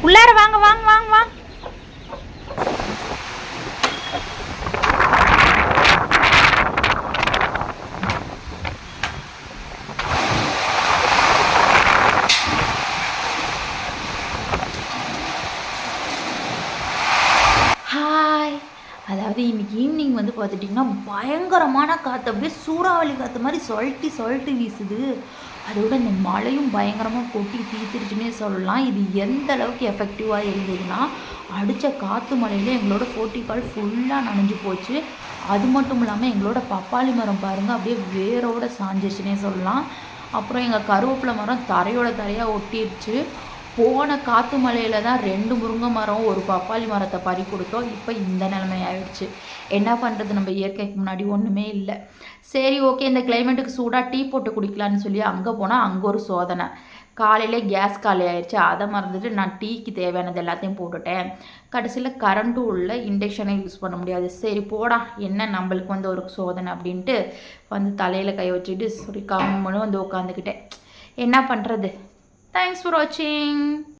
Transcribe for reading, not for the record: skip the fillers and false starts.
உள்ளார வாங்க வாங்க வாங்க வாங்க. ஹாய். அதாவது இன்றைக்கி ஈவினிங் வந்து பார்த்துட்டிங்கன்னா பயங்கரமான காற்று, அப்படியே சூறாவளி காற்று மாதிரி சொல்லிட்டு வீசுது. அதோட இந்த மழையும் பயங்கரமாக கொட்டி தீர்த்துருச்சுன்னே சொல்லலாம். இது எந்த அளவுக்கு எஃபெக்டிவாக இருந்ததுன்னா, அடித்த காற்று மழையில் எங்களோட 40 கால் ஃபுல்லாக நனைஞ்சு போச்சு. அது மட்டும் இல்லாமல் எங்களோட பப்பாளி மரம் பாருங்கள் அப்படியே வேரோட சாஞ்சிச்சுன்னே சொல்லலாம். அப்புறம் எங்கள் கருவேப்பிலை மரம் தரையோட தரையாக ஒட்டிடுச்சு. போன காற்று மழையில் தான் 2 முருங்கை மரம், ஒரு பப்பாளி மரத்தை பறி கொடுத்தோம். இப்போ இந்த நிலைமை ஆயிடுச்சு. என்ன பண்ணுறது, நம்ம இயற்கைக்கு முன்னாடி ஒன்றுமே இல்லை. சரி ஓகே, இந்த கிளைமேட்டுக்கு சூடாக டீ போட்டு குடிக்கலான்னு சொல்லி அங்கே போனால் அங்கே ஒரு சோதனை. காலையிலே கேஸ் காலி ஆயிடுச்சு. அதை மறந்துட்டு நான் டீக்கு தேவையானது எல்லாத்தையும் போட்டுட்டேன். கடைசியில் கரண்ட்டும் இல்லை, இண்டக்ஷனை யூஸ் பண்ண முடியாது. சரி போடா, என்ன நம்மளுக்கு வந்து ஒரு சோதனை அப்படின்ட்டு வந்து தலையில் கை வச்சுட்டு சரி கம்முன்னு வந்து உட்காந்துக்கிட்டேன். என்ன பண்ணுறது. Thanks for watching.